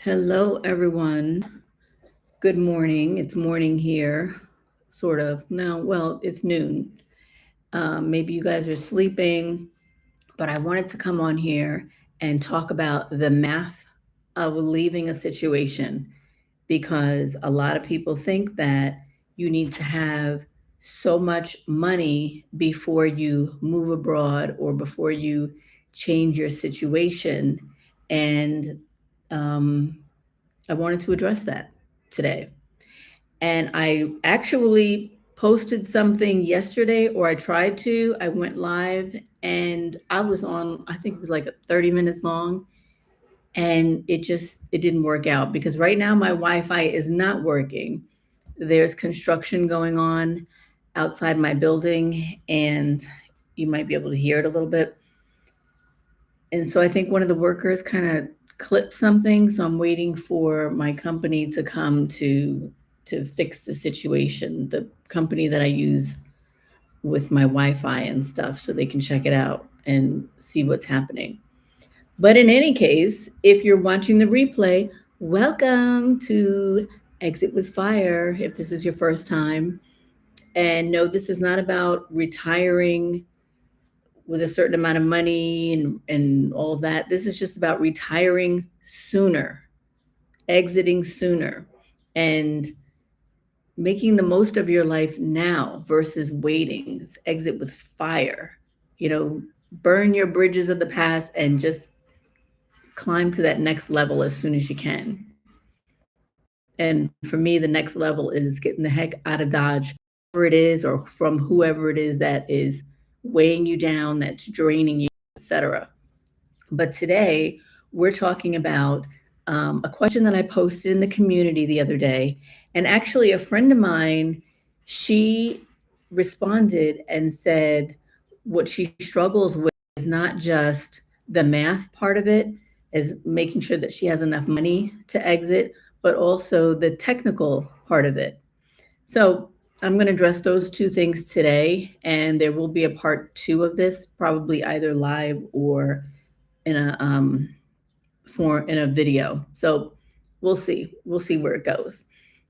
Hello, everyone. Good morning. It's morning here, sort of. No, well, it's noon. Maybe you guys are sleeping, but I wanted to come on here and talk about the math of leaving a situation because a lot of people think that you need to have so much money before you move abroad or before you change your situation. And um, I wanted to address that today. And I actually posted something yesterday, or I tried to. I went live and I was on, I think it was like 30 minutes long. And it didn't work out because right now my Wi-Fi is not working. There's construction going on outside my building, and you might be able to hear it a little bit. And so I think one of the workers kind of clipped something. So I'm waiting for my company to come to fix the situation. The company that I use with my Wi-Fi and stuff, so they can check it out and see what's happening. But in any case, if you're watching the replay, welcome to Exit with Fire. If this is your first time, and no, this is not about retiring with a certain amount of money and all of that. This is just about retiring sooner, exiting sooner, and making the most of your life now versus waiting. It's exit with fire. You know, burn your bridges of the past and just climb to that next level as soon as you can. And for me, the next level is getting the heck out of Dodge, wherever it is, or from whoever it is that is weighing you down, that's draining you, etc. But today, we're talking about a question that I posted in the community the other day. And actually, a friend of mine, she responded and said what she struggles with is not just the math part of it, is making sure that she has enough money to exit, but also the technical part of it. So I'm going to address those two things today, and there will be a part two of this, probably either live or in a video. So we'll see where it goes,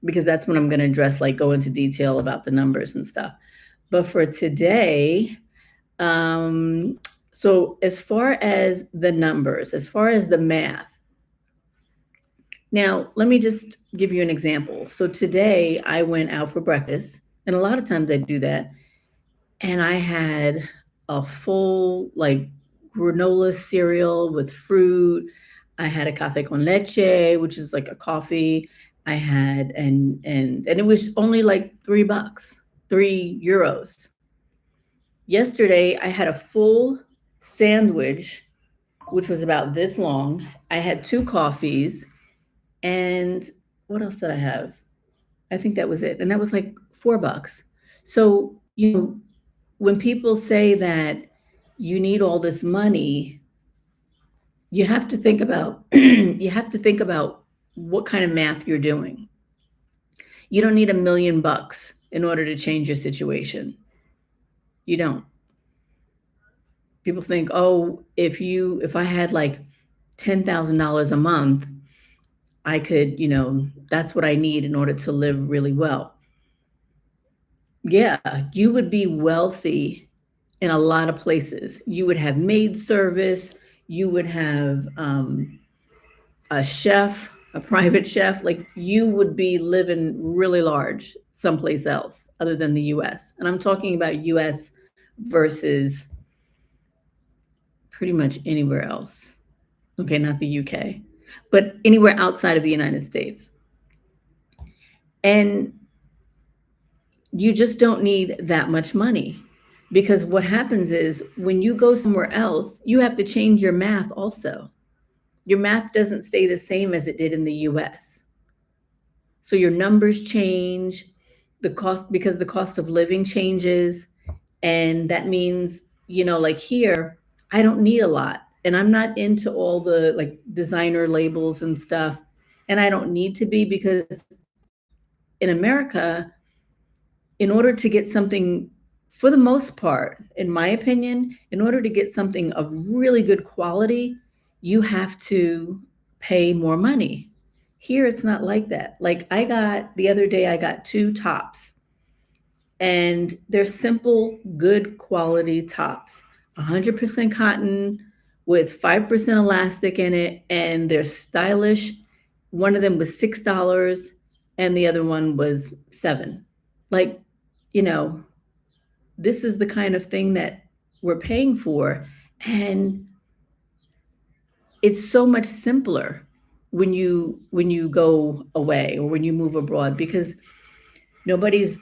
because that's when I'm going to address, like, go into detail about the numbers and stuff. But for today, um, so as far as the numbers, as far as the math, now let me just give you an example. So today I went out for breakfast, and a lot of times I do that, and I had a full, like, granola cereal with fruit. I had a cafe con leche, which is like a coffee. I had and it was only like $3, €3. Yesterday I had a full sandwich, which was about this long. I had two coffees, and what else did I have? I think that was it. And that was like $4. So, you know, when people say that you need all this money, you have to think about you have to think about what kind of math you're doing. You don't need $1 million in order to change your situation. You don't. People think, oh, if I had like $10,000 a month, I could, that's what I need in order to live really well. Yeah, you would be wealthy in a lot of places. You would have maid service, you would have a chef, a private chef. Like, you would be living really large someplace else other than the US. And I'm talking about US versus pretty much anywhere else. Okay, not the UK, but anywhere outside of the United States. And you just don't need that much money, because what happens is when you go somewhere else, you have to change your math also. Your math doesn't stay the same as it did in the US. So your numbers change, the cost, because the cost of living changes. And that means, like here, I don't need a lot. And I'm not into all the like designer labels and stuff. And I don't need to be, because in America, in order to get something, for the most part, in my opinion, in order to get something of really good quality, you have to pay more money. Here, it's not like that. Like the other day, I got two tops, and they're simple, good quality tops, 100% cotton with 5% elastic in it, and they're stylish. One of them was $6, and the other one was 7. Like, you know, this is the kind of thing that we're paying for, and it's so much simpler when you go away or when you move abroad, because nobody's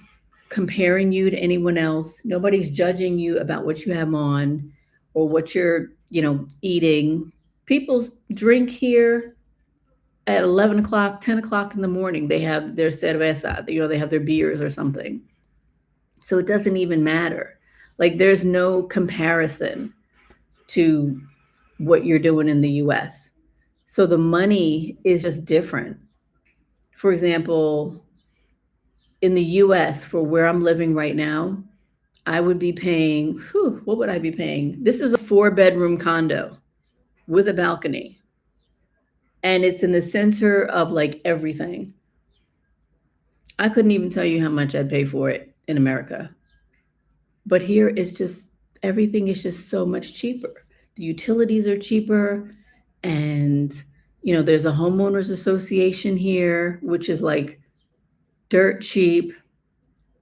comparing you to anyone else. Nobody's judging you about what you have on or what you're, eating. People drink here at 11 o'clock, 10 o'clock in the morning. They have their cerveza, they have their beers or something. So it doesn't even matter. Like, there's no comparison to what you're doing in the US. So the money is just different. For example, in the US, for where I'm living right now, I would be paying, what would I be paying? This is a 4-bedroom condo with a balcony, and it's in the center of like everything. I couldn't even tell you how much I'd pay for it in America. But here it's just, everything is just so much cheaper. The utilities are cheaper, and there's a homeowners association here, which is like dirt cheap.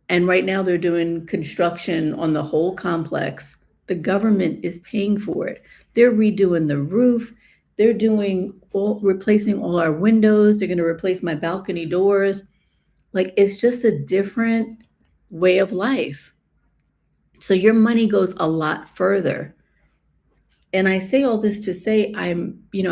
And right now they're doing construction on the whole complex. The government is paying for it. They're redoing the roof. They're replacing all our windows. They're going to replace my balcony doors. Like, it's just a different way of life. So your money goes a lot further. And I say all this to say, I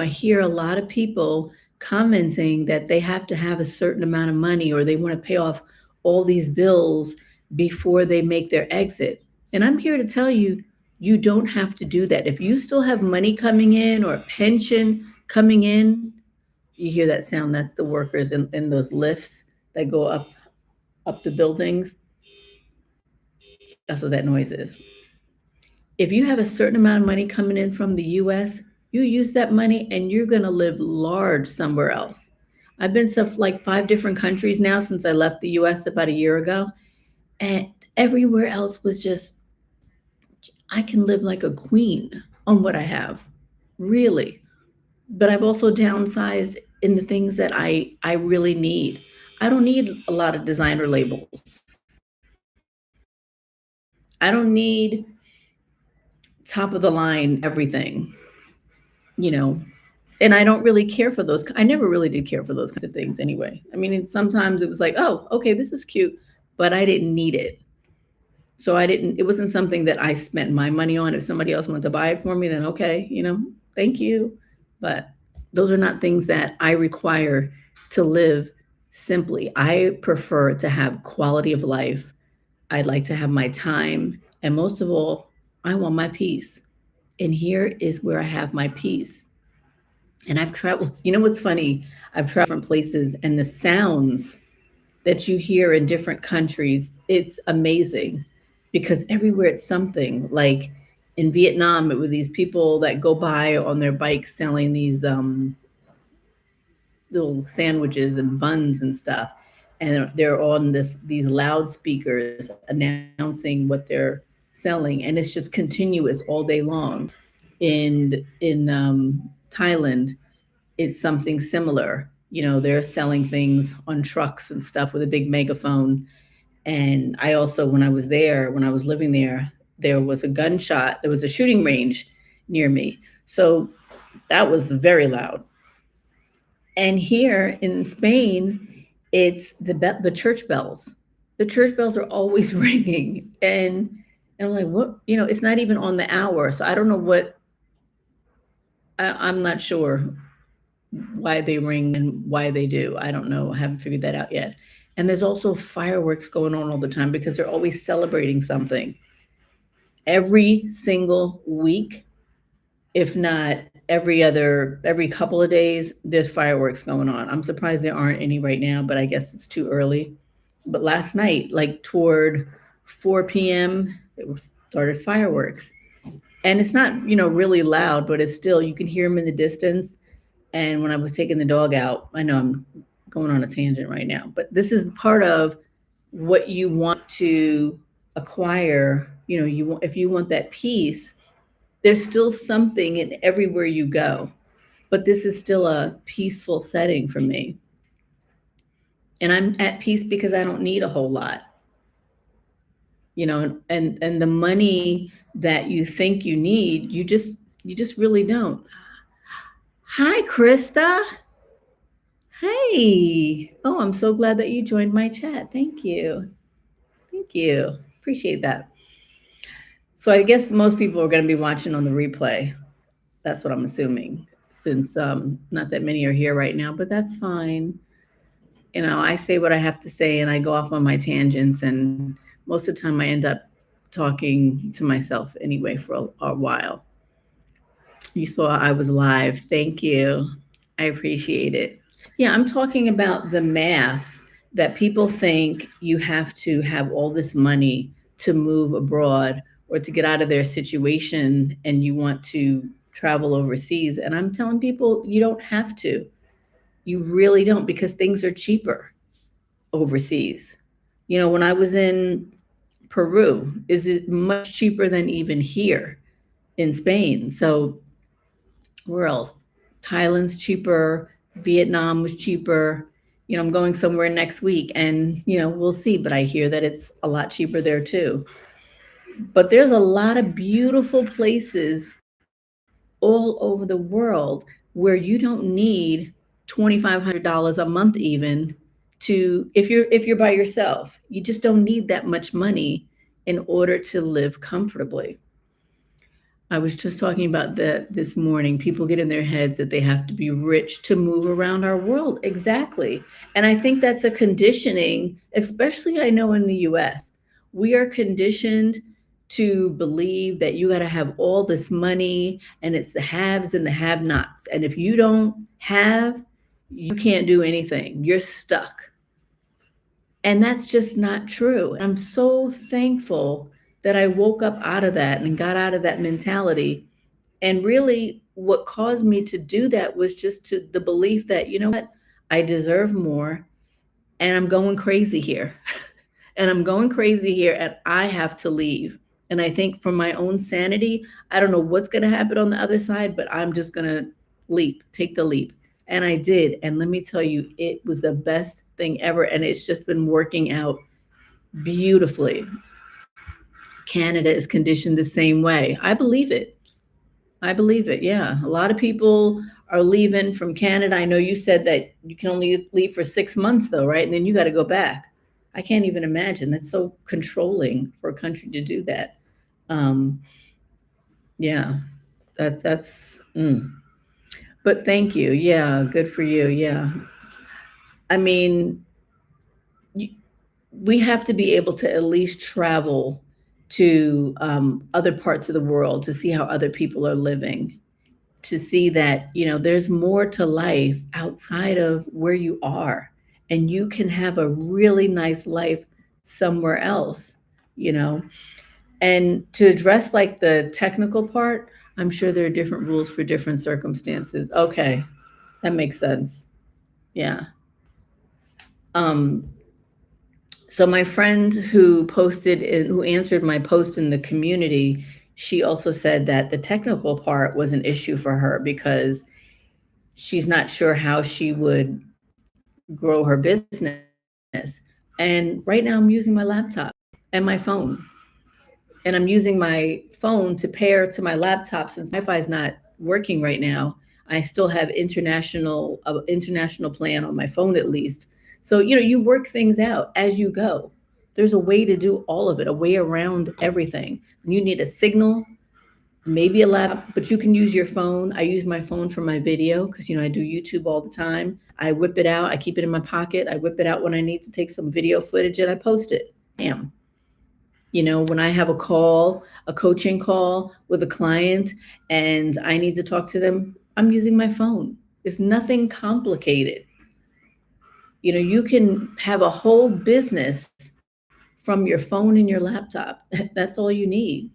hear a lot of people commenting that they have to have a certain amount of money, or they want to pay off all these bills before they make their exit. And I'm here to tell you, you don't have to do that. If you still have money coming in or a pension coming in, you hear that sound? That's the workers in those lifts that go up the buildings. That's what that noise is. If you have a certain amount of money coming in from the US, you use that money and you're going to live large somewhere else. I've been to like 5 different countries now since I left the US about a year ago. And everywhere else was just, I can live like a queen on what I have, really. But I've also downsized in the things that I really need. I don't need a lot of designer labels. I don't need top of the line everything, you know. And I don't really care for those. I never really did care for those kinds of things anyway. I mean, sometimes it was like, oh, okay, this is cute, but I didn't need it. So it wasn't something that I spent my money on. If somebody else wanted to buy it for me, then okay, thank you. But those are not things that I require to live simply. I prefer to have quality of life. I'd like to have my time. And most of all, I want my peace. And here is where I have my peace. And I've traveled, what's funny? I've traveled different places, and the sounds that you hear in different countries, it's amazing, because everywhere it's something. Like in Vietnam, it were these people that go by on their bikes selling these little sandwiches and buns and stuff. And they're on these loudspeakers announcing what they're selling. And it's just continuous all day long. In Thailand, it's something similar. They're selling things on trucks and stuff with a big megaphone. And I also, when I was living there was a gunshot. There was a shooting range near me. So that was very loud. And here in Spain, it's the church bells. The church bells are always ringing. And I'm like, what? It's not even on the hour. So I don't know I'm not sure why they ring and why they do. I don't know. I haven't figured that out yet. And there's also fireworks going on all the time, because they're always celebrating something. Every single week, if not every couple of days, there's fireworks going on. I'm surprised there aren't any right now, but I guess it's too early. But last night, like toward 4 p.m., it started fireworks. And it's not, really loud, but it's still, you can hear them in the distance. And when I was taking the dog out, I know I'm going on a tangent right now, but this is part of what you want to acquire. You want, if you want that peace, there's still something in everywhere you go, but this is still a peaceful setting for me. And I'm at peace because I don't need a whole lot, and the money that you think you need, you just really don't. Hi, Krista. Hey. Oh, I'm so glad that you joined my chat. Thank you. Thank you. Appreciate that. So I guess most people are going to be watching on the replay. That's what I'm assuming, since not that many are here right now, but that's fine. I say what I have to say and I go off on my tangents, and most of the time I end up talking to myself anyway for a while. You saw I was live. Thank you. I appreciate it. Yeah, I'm talking about the math that people think you have to have all this money to move abroad or to get out of their situation and you want to travel overseas. And I'm telling people you don't have to. You really don't, because things are cheaper overseas. When I was in Peru, is it much cheaper than even here in Spain? So where else? Thailand's cheaper. Vietnam was cheaper. I'm going somewhere next week and, we'll see, but I hear that it's a lot cheaper there too. But there's a lot of beautiful places all over the world where you don't need $2,500 a month even to, if you're by yourself. You just don't need that much money in order to live comfortably. I was just talking about that this morning. People get in their heads that they have to be rich to move around our world. Exactly. And I think that's a conditioning, especially I know in the US. We are conditioned to believe that you got to have all this money and it's the haves and the have nots. And if you don't have, you can't do anything. You're stuck. And that's just not true. I'm so thankful that I woke up out of that and got out of that mentality. And really, what caused me to do that was just the belief that, you know what, I deserve more and I'm going crazy here. And I'm going crazy here and I have to leave. And I think for my own sanity, I don't know what's going to happen on the other side, but I'm just going to take the leap. And I did. And let me tell you, it was the best thing ever. And it's just been working out beautifully. Canada is conditioned the same way. I believe it. I believe it. Yeah. A lot of people are leaving from Canada. I know you said that you can only leave for 6 months, though, right? And then you got to go back. I can't even imagine. That's so controlling for a country to do that. Um, yeah, that's. But thank you. Yeah, good for you. Yeah. I mean, we have to be able to at least travel to other parts of the world to see how other people are living, to see that, there's more to life outside of where you are. And you can have a really nice life somewhere else, you know. And to address like the technical part, I'm sure there are different rules for different circumstances. Okay, that makes sense. Yeah. Um, so my friend who answered my post in the community, she also said that the technical part was an issue for her because she's not sure how she would grow her business. And right now I'm using my laptop and my phone. And I'm using my phone to pair to my laptop since Wi-Fi is not working right now. I still have international plan on my phone at least. So, you work things out as you go. There's a way to do all of it, a way around everything. You need a signal, maybe a laptop, but you can use your phone. I use my phone for my video because, I do YouTube all the time. I whip it out. I keep it in my pocket. I whip it out when I need to take some video footage and I post it. Bam. When I have a coaching call with a client and I need to talk to them, I'm using my phone. It's nothing complicated. You can have a whole business from your phone and your laptop. That's all you need.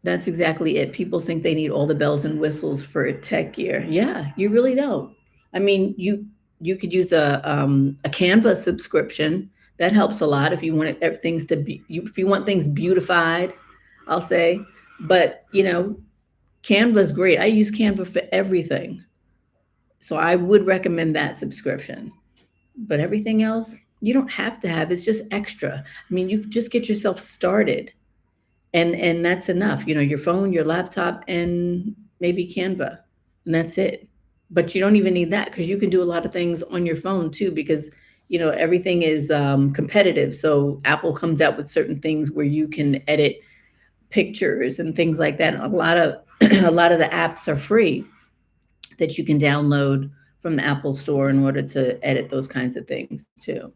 That's exactly it. People think they need all the bells and whistles for tech gear. Yeah, you really don't. I mean, you could use a Canva subscription. That helps a lot if you want things to be if you want things beautified, I'll say. But Canva's great. I use Canva for everything. So I would recommend that subscription. But everything else, you don't have to have. It's just extra. I mean, you just get yourself started, and that's enough. Your phone, your laptop, and maybe Canva, and that's it. But you don't even need that because you can do a lot of things on your phone too. Because everything is competitive. So Apple comes out with certain things where you can edit pictures and things like that. A lot of a lot of the apps are free that you can download from the Apple Store in order to edit those kinds of things too.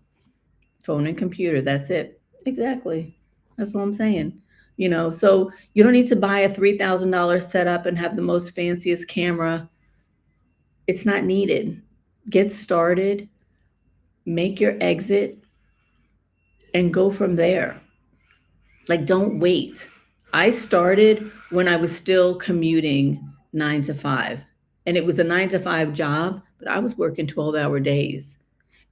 Phone and computer, that's it. Exactly. That's what I'm saying. So you don't need to buy a $3,000 setup and have the most fanciest camera. It's not needed. Get started, make your exit, and go from there. Like, don't wait. I started when I was still commuting 9 to 5, and it was a 9 to 5 job, but I was working 12-hour days.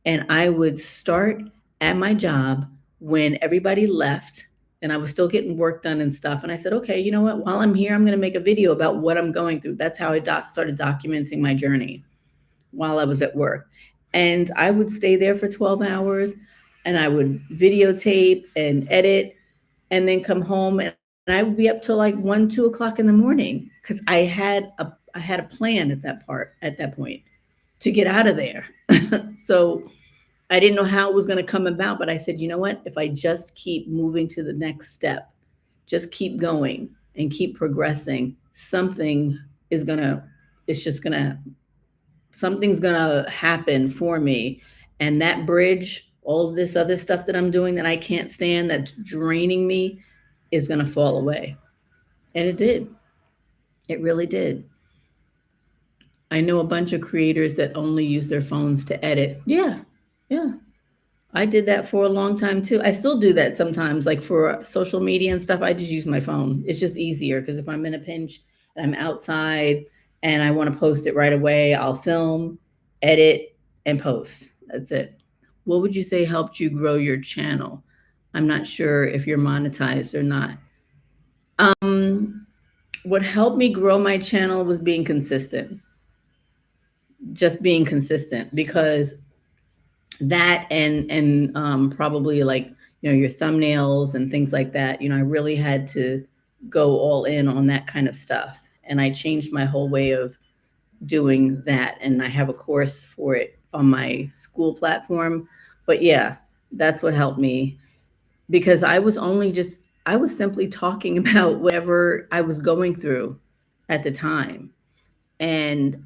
And I would start at my job when everybody left and I was still getting work done and stuff. And I said, okay, you know what? While I'm here, I'm going to make a video about what I'm going through. That's how I started documenting my journey while I was at work. And I would stay there for 12 hours and I would videotape and edit and then come home, and I would be up till like 1, 2 o'clock in the morning because I had a plan at that point to get out of there. So I didn't know how it was going to come about, but I said, you know what? If I just keep moving to the next step, just keep going and keep progressing, is going to, it's just going to, something's going to happen for me. And that bridge, all of this other stuff that I'm doing that I can't stand, that's draining me, is going to fall away. And it did. It really did. I know a bunch of creators that only use their phones to edit. Yeah. Yeah. I did that for a long time too. I still do that sometimes, like for social media and stuff. I just use my phone. It's just easier because if I'm in a pinch and I'm outside and I want to post it right away, I'll film, edit, and post. That's it. What would you say helped you grow your channel? I'm not sure if you're monetized or not. Um, what helped me grow my channel was being consistent, just being consistent, because that and probably like your thumbnails and things like that. I really had to go all in on that kind of stuff, and I changed my whole way of doing that, and I have a course for it on my school platform. But yeah, that's what helped me, because I was simply talking about whatever I was going through at the time. And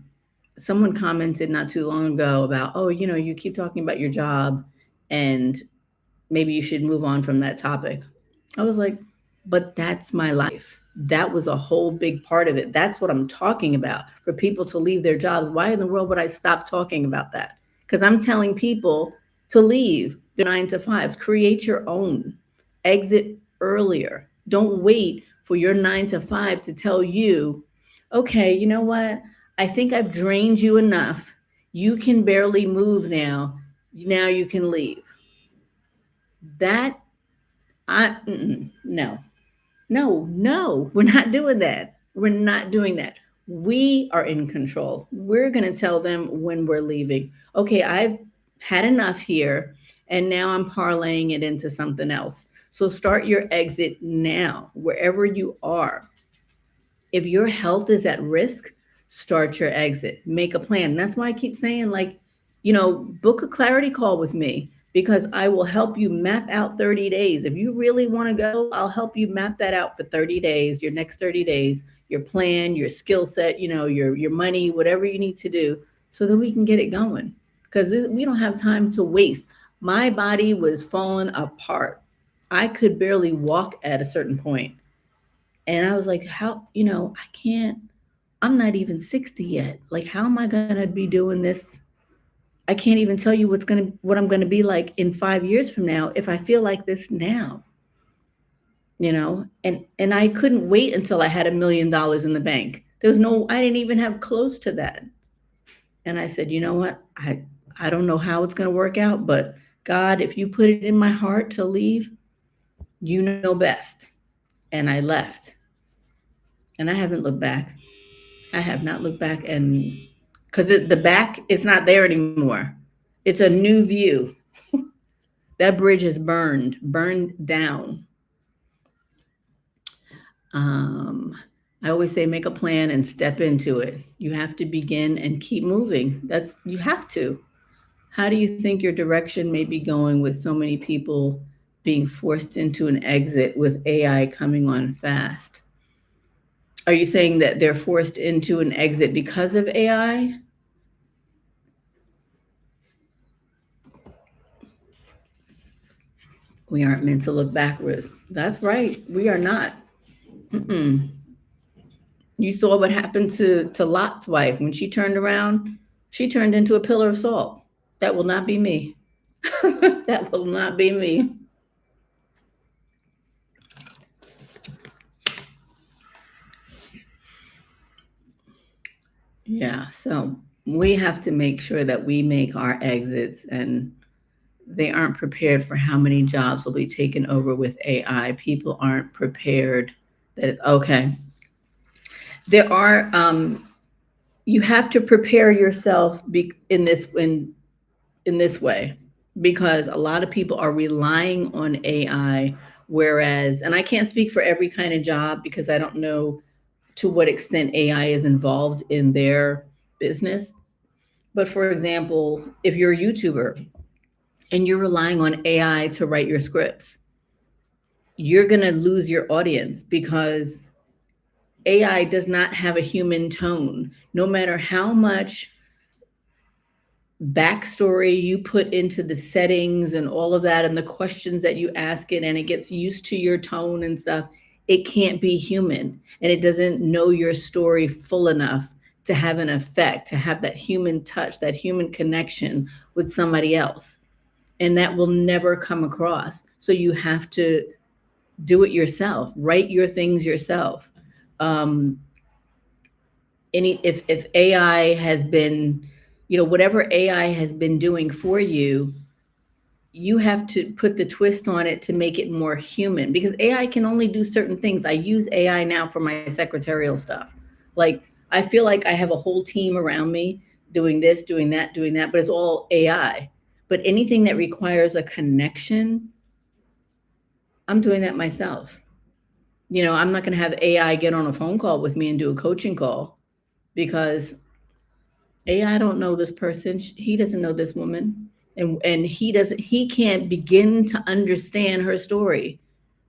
someone commented not too long ago about, oh, you keep talking about your job and maybe you should move on from that topic. I was like, but that's my life. That was a whole big part of it. That's what I'm talking about. For people to leave their jobs, why in the world would I stop talking about that? Because I'm telling people to leave their 9 to 5s, create your own, exit earlier. Don't wait for your 9 to 5 to tell you, okay, you know what? I think I've drained you enough. You can barely move now. Now you can leave. That no, no, no, we're not doing that. We're not doing that. We are in control. We're going to tell them when we're leaving. Okay, I've had enough here, and now I'm parlaying it into something else. So start your exit now, wherever you are. If your health is at risk, start your exit. Make a plan. And that's why I keep saying, like, book a clarity call with me, because I will help you map out 30 days. If you really want to go, I'll help you map that out for 30 days, your next 30 days, your plan, your skill set, your money, whatever you need to do, so that we can get it going. Because we don't have time to waste. My body was falling apart. I could barely walk at a certain point. And I was like, how, I can't, I'm not even 60 yet. Like, how am I going to be doing this? I can't even tell you what I'm going to be like in 5 years from now if I feel like this now. and I couldn't wait until I had $1 million in the bank. I didn't even have close to that. And I said, you know what? I don't know how it's going to work out, but God, if you put it in my heart to leave, you know best. And I left. And I haven't looked back. I have not looked back, and because the back, it's not there anymore. It's a new view. That bridge is burned down. Um, I always say make a plan and step into it. You have to begin and keep moving. You have to. How do you think your direction may be going with so many people being forced into an exit with AI coming on fast? Are you saying that they're forced into an exit because of AI? We aren't meant to look backwards. That's right. We are not. Mm-mm. You saw what happened to Lot's wife when she turned around. She turned into a pillar of salt. That will not be me. That will not be me. Yeah. So we have to make sure that we make our exits, and they aren't prepared for how many jobs will be taken over with AI. People aren't prepared that it's okay. There are you have to prepare yourself in this way, because a lot of people are relying on AI, whereas, and I can't speak for every kind of job because I don't know to what extent AI is involved in their business. But for example, if you're a YouTuber and you're relying on AI to write your scripts, you're going to lose your audience because AI does not have a human tone. No matter how much backstory you put into the settings and all of that and the questions that you ask it, and it gets used to your tone and stuff, it can't be human, and it doesn't know your story full enough to have an effect, to have that human touch, that human connection with somebody else, and that will never come across. So you have to do it yourself, write your things yourself. um, if AI has been, whatever AI has been doing for you, you have to put the twist on it to make it more human, because AI can only do certain things. I use AI now for my secretarial stuff. Like, I feel like I have a whole team around me doing this, doing that, but it's all AI. But anything that requires a connection, I'm doing that myself. I'm not going to have AI get on a phone call with me and do a coaching call, because AI don't know this person. He doesn't know this woman. And he can't begin to understand her story.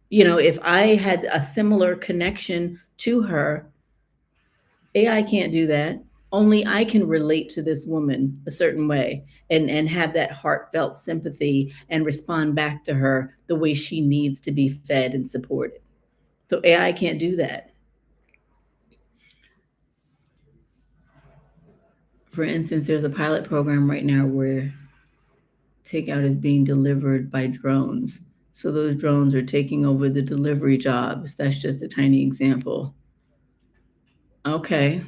If I had a similar connection to her, AI can't do that. Only I can relate to this woman a certain way, and have that heartfelt sympathy and respond back to her the way she needs to be fed and supported. So AI can't do that. For instance, there's a pilot program right now where takeout is being delivered by drones. So those drones are taking over the delivery jobs. That's just a tiny example. Okay.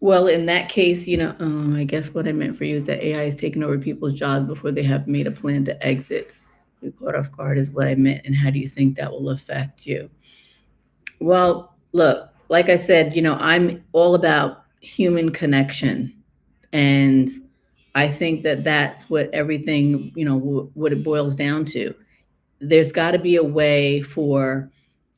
Well, in that case, I guess what I meant for you is that AI is taking over people's jobs before they have made a plan to exit. You're caught off guard is what I meant. And how do you think that will affect you? Well, look, like I said, I'm all about human connection. And I think that that's what everything, what it boils down to. There's got to be a way for,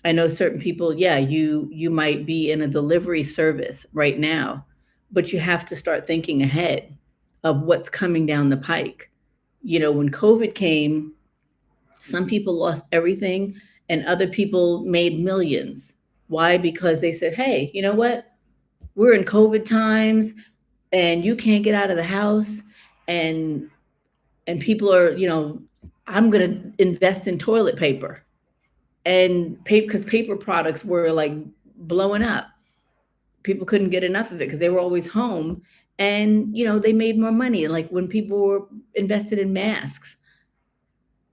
I know certain people, yeah, you might be in a delivery service right now, but you have to start thinking ahead of what's coming down the pike. When COVID came, some people lost everything and other people made millions. Why? Because they said, hey, you know what, we're in COVID times and you can't get out of the house, and people are, I'm going to invest in toilet paper and paper, because paper products were like blowing up. People couldn't get enough of it because they were always home, and they made more money. Like when people were invested in masks,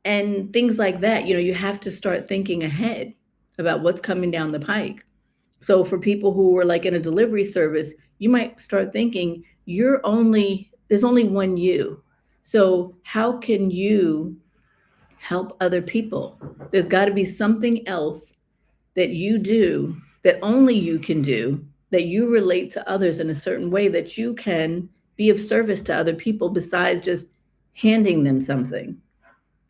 and things like that. You have to start thinking ahead about what's coming down the pike. So for people who are like in a delivery service, you might start thinking there's only one you. So how can you help other people? There's got to be something else that you do that only you can do, that you relate to others in a certain way, that you can be of service to other people besides just handing them something.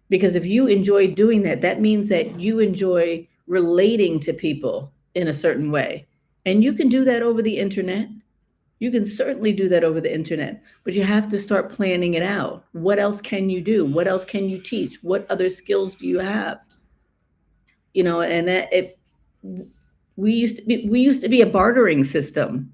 Because if you enjoy doing that, that means that you enjoy relating to people in a certain way. And you can do that over the internet. You can certainly do that over the internet, but you have to start planning it out. What else can you do? What else can you teach? What other skills do you have? And that it we used to be a bartering system.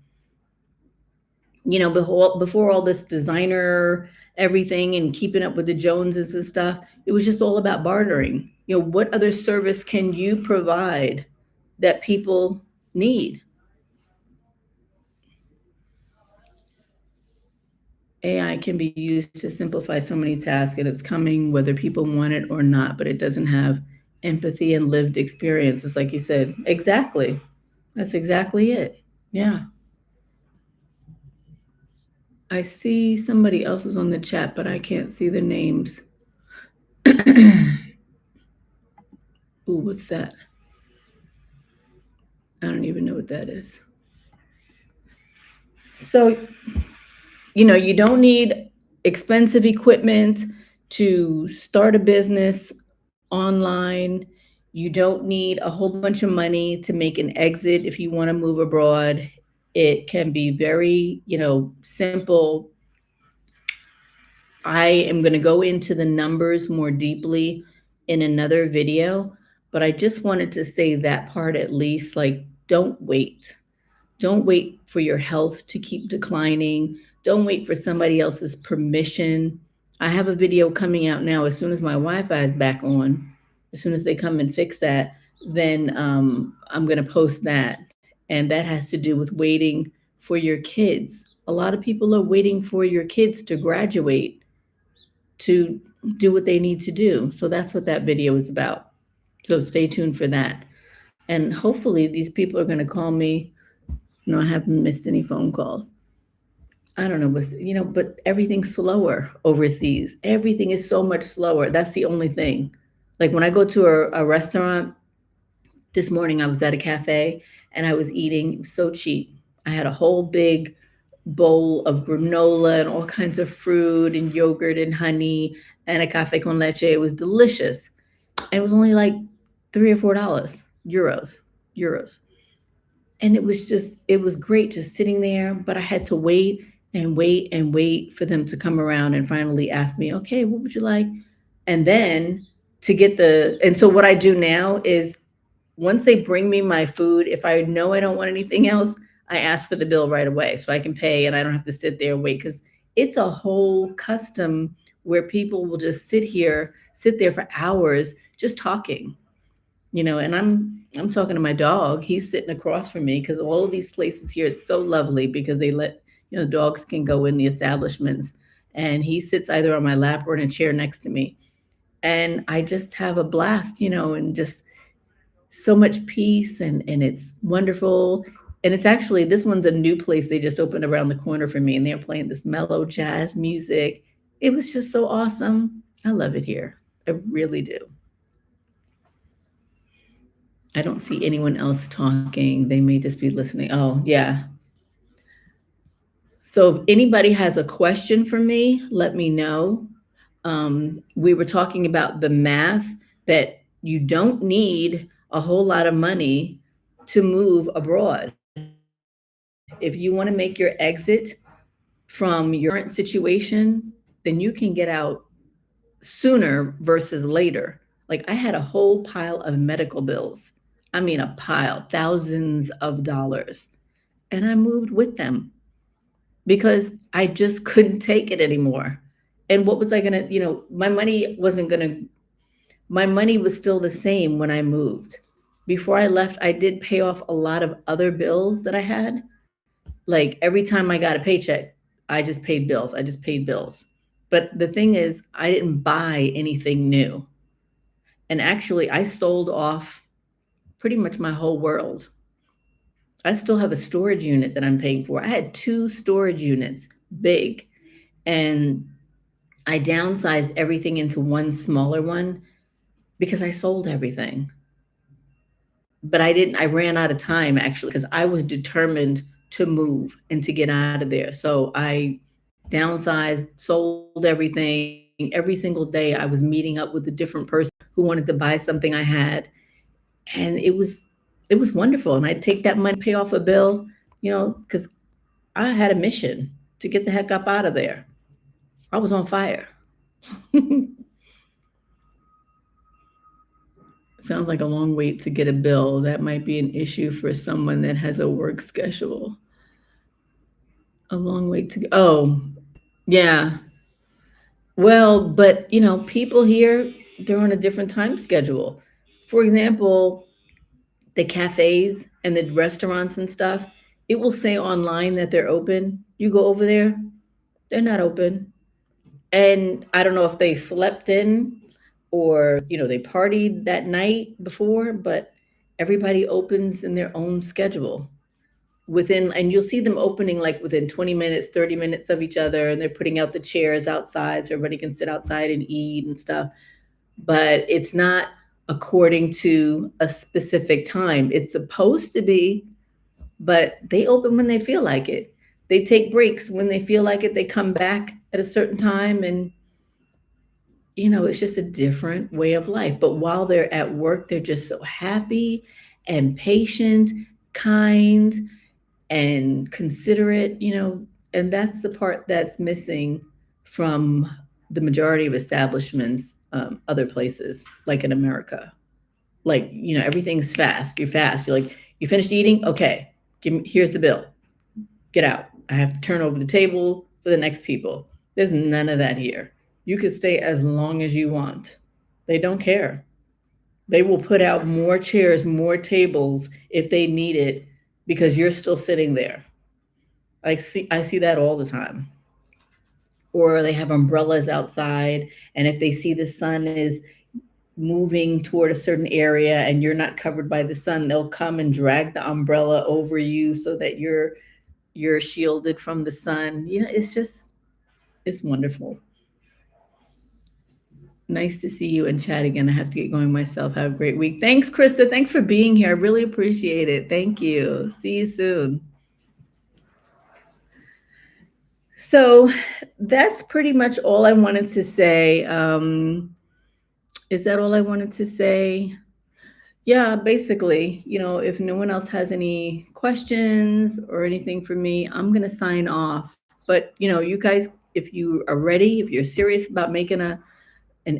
Before all this designer everything and keeping up with the Joneses and stuff, it was just all about bartering. What other service can you provide that people need? AI can be used to simplify so many tasks, and it's coming whether people want it or not, but it doesn't have empathy and lived experiences, like you said. Exactly. That's exactly it. Yeah. I see somebody else is on the chat, but I can't see the names. Ooh, what's that? I don't even know what that is. So, you don't need expensive equipment to start a business online. You don't need a whole bunch of money to make an exit if you want to move abroad. It can be very, simple. I am going to go into the numbers more deeply in another video, but I just wanted to say that part at least. Like, don't wait. Don't wait for your health to keep declining. Don't wait for somebody else's permission. I have a video coming out now. As soon as my Wi-Fi is back on, as soon as they come and fix that, then I'm going to post that. And that has to do with waiting for your kids. A lot of people are waiting for your kids to graduate to do what they need to do. So that's what that video is about. So stay tuned for that. And hopefully these people are going to call me. No, I haven't missed any phone calls. I don't know but everything's slower overseas. Everything is so much slower. That's the only thing. Like when I go to a restaurant, this morning I was at a cafe and I was eating. It was so cheap. I had a whole big bowl of granola and all kinds of fruit and yogurt and honey and a cafe con leche. It was delicious. And it was only like $3 or $4 euros. And it was great just sitting there, but I had to wait and wait and wait for them to come around and finally ask me, okay, what would you like? And then and so what I do now is once they bring me my food, if I know I don't want anything else, I ask for the bill right away so I can pay and I don't have to sit there and wait, because it's a whole custom where people will just sit there for hours just talking. And I'm talking to my dog. He's sitting across from me because all of these places here, it's so lovely because they let, dogs can go in the establishments, and he sits either on my lap or in a chair next to me. And I just have a blast, and just so much peace, and it's wonderful. And it's actually, this one's a new place they just opened around the corner for me, and they're playing this mellow jazz music. It was just so awesome. I love it here. I really do. I don't see anyone else talking. They may just be listening. Oh, yeah. So if anybody has a question for me, let me know. We were talking about the math that you don't need a whole lot of money to move abroad. If you want to make your exit from your current situation, then you can get out sooner versus later. Like I had a whole pile of medical bills. I mean, a pile, thousands of dollars. And I moved with them because I just couldn't take it anymore. And what was I going to, my money was still the same when I moved. Before I left, I did pay off a lot of other bills that I had. Like every time I got a paycheck, I just paid bills. I just paid bills. But the thing is, I didn't buy anything new. And actually, I sold off pretty much my whole world. I still have a storage unit that I'm paying for. I had two storage units, big, and I downsized everything into one smaller one because I sold everything. But I didn't, I ran out of time actually because I was determined to move and to get out of there. So I downsized, sold everything. Every single day I was meeting up with a different person who wanted to buy something I had. And it was wonderful. And I'd take that money, pay off a bill, because I had a mission to get the heck up out of there. I was on fire. Sounds like a long wait to get a bill. That might be an issue for someone that has a work schedule. A long wait to go. Oh, yeah. Well, but people here, they're on a different time schedule. For example, the cafes and the restaurants and stuff, it will say online that they're open. You go over there, they're not open. And I don't know if they slept in or, they partied that night before, but everybody opens in their own schedule. And you'll see them opening like within 20 minutes, 30 minutes of each other, and they're putting out the chairs outside so everybody can sit outside and eat and stuff. But it's not according to a specific time. It's supposed to be, but they open when they feel like it. They take breaks when they feel like it. They come back at a certain time, and it's just a different way of life. But while they're at work, they're just so happy and patient, kind, and considerate, and that's the part that's missing from the majority of establishments, other places, like in America. Like, everything's fast. You're fast. You're like, you finished eating? Okay, here's the bill. Get out. I have to turn over the table for the next people. There's none of that here. You could stay as long as you want. They don't care. They will put out more chairs, more tables if they need it because you're still sitting there. I see that all the time. Or they have umbrellas outside, and if they see the sun is moving toward a certain area and you're not covered by the sun, they'll come and drag the umbrella over you so that you're shielded from the sun. It's wonderful. Nice to see you and chat again. I have to get going myself. Have a great week. Thanks, Krista. Thanks for being here. I really appreciate it. Thank you. See you soon. So that's pretty much all I wanted to say. Is that all I wanted to say? Yeah, basically, if no one else has any questions or anything for me, I'm going to sign off. But, you guys, if you are ready, if you're serious about making an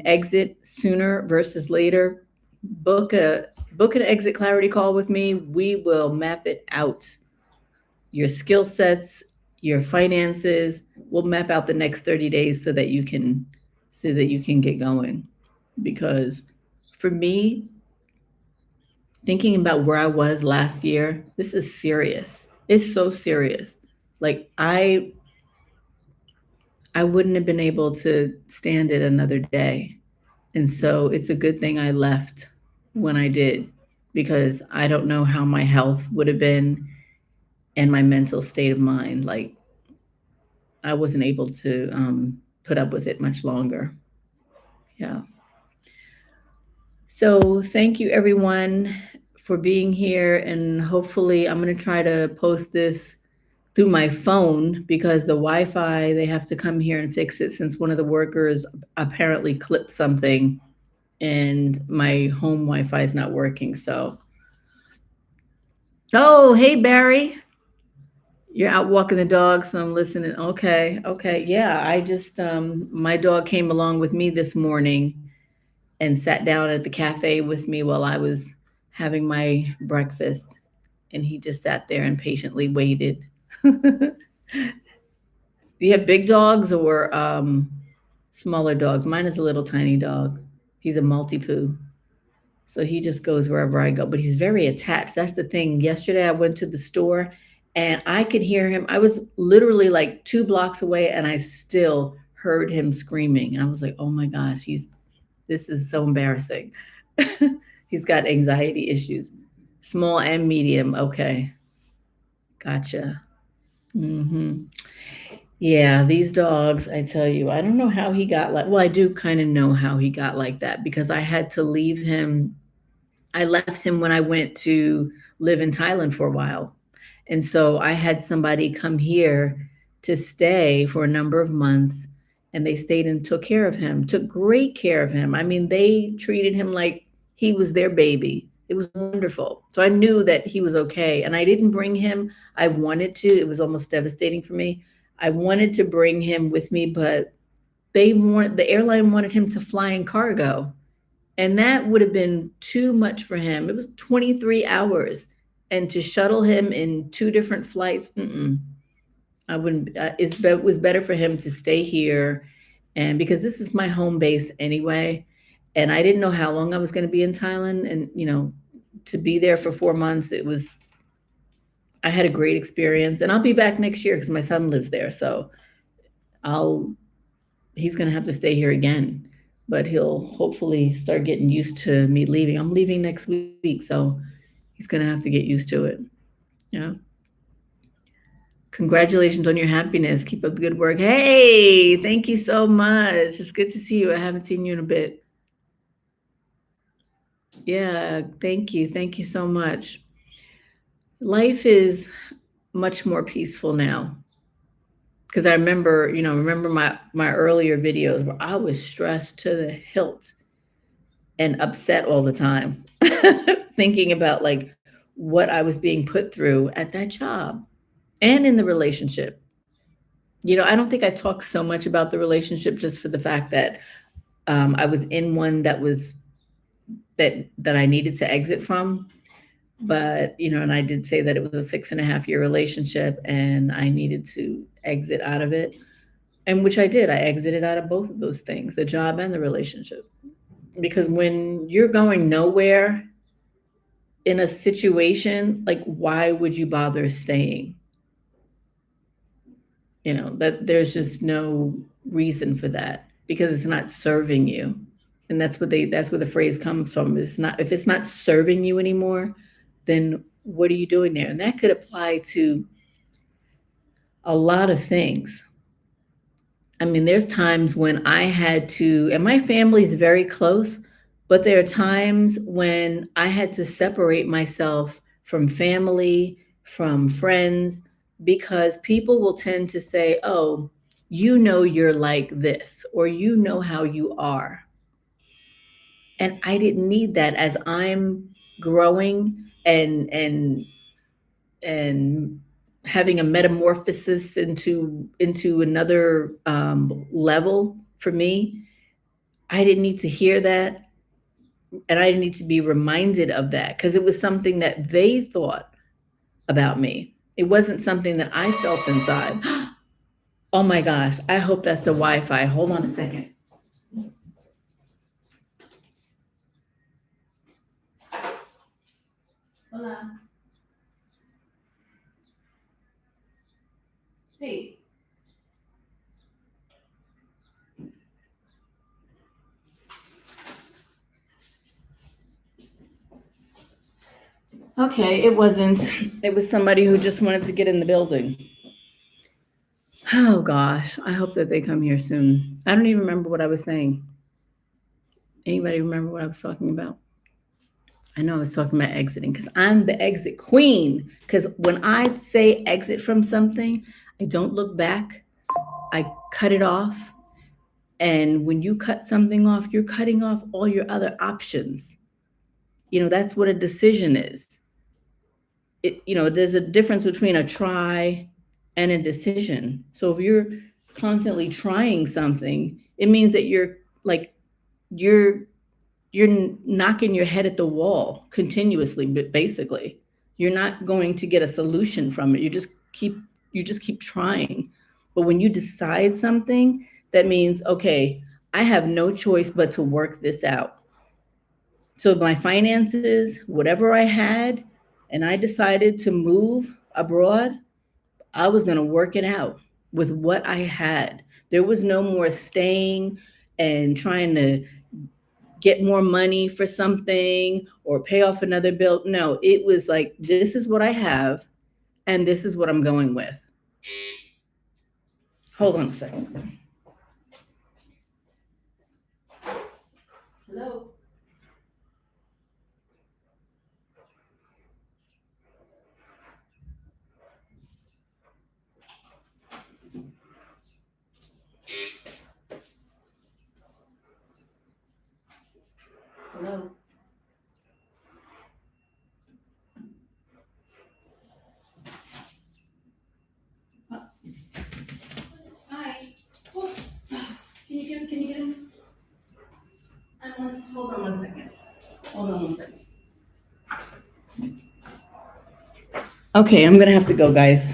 exit sooner versus later, book an exit clarity call with me. We will map it out. Your skill sets, your finances, we'll map out the next 30 days so that you can get going. Because for me, thinking about where I was last year, this is serious. It's so serious. Like I wouldn't have been able to stand it another day. And so it's a good thing I left when I did, because I don't know how my health would have been and my mental state of mind. Like I wasn't able to put up with it much longer. Yeah. So thank you everyone for being here, and hopefully I'm going to try to post this through my phone because the Wi-Fi, they have to come here and fix it since one of the workers apparently clipped something and my home Wi-Fi is not working. So, oh, hey Barry, you're out walking the dog, so I'm listening. Okay, okay, yeah. I just my dog came along with me this morning and sat down at the cafe with me while I was having my breakfast, and he just sat there and patiently waited. Do you have big dogs or smaller dogs? Mine is a little tiny dog. He's a Maltipoo. So he just goes wherever I go, but he's very attached. That's the thing. Yesterday I went to the store and I could hear him. I was literally like 2 blocks away and I still heard him screaming. And I was like, oh my gosh, this is so embarrassing. He's got anxiety issues. Small and medium. Okay. Gotcha. Hmm. Yeah, these dogs, I tell you, I don't know how he got like, well, I do kind of know how he got like that because I had to leave him. I left him when I went to live in Thailand for a while. And so I had somebody come here to stay for a number of months, and they stayed and took care of him, took great care of him. I mean, they treated him like he was their baby. It was wonderful. So I knew that he was okay. And I didn't bring him. I wanted to. It was almost devastating for me. I wanted to bring him with me, but the airline wanted him to fly in cargo, and that would have been too much for him. It was 23 hours. And to shuttle him in two different flights, I wouldn't. It was better for him to stay here. And because this is my home base anyway, and I didn't know how long I was going to be in Thailand. And, to be there for 4 months, I had a great experience. And I'll be back next year because my son lives there. So I'll, he's going to have to stay here again, but he'll hopefully start getting used to me leaving. I'm leaving next week, so he's going to have to get used to it. Yeah. Congratulations on your happiness. Keep up the good work. Hey, thank you so much. It's good to see you. I haven't seen you in a bit. Yeah, thank you. Thank you so much. Life is much more peaceful now. Because I remember my earlier videos where I was stressed to the hilt and upset all the time, thinking about like what I was being put through at that job and in the relationship. I don't think I talk so much about the relationship just for the fact that I was in one that I needed to exit from. But and I did say that it was a 6.5 year relationship, and I needed to exit out of it, and which I did. I exited out of both of those things, the job and the relationship, because when you're going nowhere in a situation, like, why would you bother staying? That there's just no reason for that because it's not serving you. And that's where the phrase comes from. It's not If it's not serving you anymore, then what are you doing there? And that could apply to a lot of things. I mean, there's times when I had to, and my family's very close, but there are times when I had to separate myself from family, from friends, because people will tend to say, oh, you're like this, or how you are. And I didn't need that as I'm growing and having a metamorphosis into another level for me. I didn't need to hear that, and I didn't need to be reminded of that because it was something that they thought about me. It wasn't something that I felt inside. Oh my gosh, I hope that's the Wi-Fi. Hold on a second. Hola. Sí. Okay, it wasn't. It was somebody who just wanted to get in the building. Oh gosh, I hope that they come here soon. I don't even remember what I was saying. Anybody remember what I was talking about? I know I was talking about exiting because I'm the exit queen. Because when I say exit from something, I don't look back. I cut it off. And when you cut something off, you're cutting off all your other options. That's what a decision is. There's a difference between a try and a decision. So if you're constantly trying something, it means that you're knocking your head at the wall continuously, but basically you're not going to get a solution from it. You just keep trying. But when you decide something, that means, okay, I have no choice but to work this out. So my finances, whatever I had, and I decided to move abroad, I was going to work it out with what I had. There was no more staying and trying to get more money for something or pay off another bill. No, it was like, this is what I have and this is what I'm going with. Hold on a second. Hello? Hello? Hi. Oh, can you get him? Hold on one second. Hold on one second. Okay, I'm gonna have to go, guys.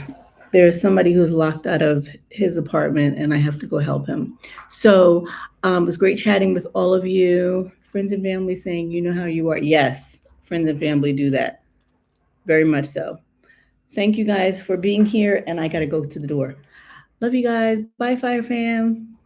There's somebody who's locked out of his apartment and I have to go help him. So it was great chatting with all of you. Friends and family saying, you know how you are. Yes, friends and family do that. Very much so. Thank you guys for being here, and I gotta go to the door. Love you guys. Bye, Fire Fam.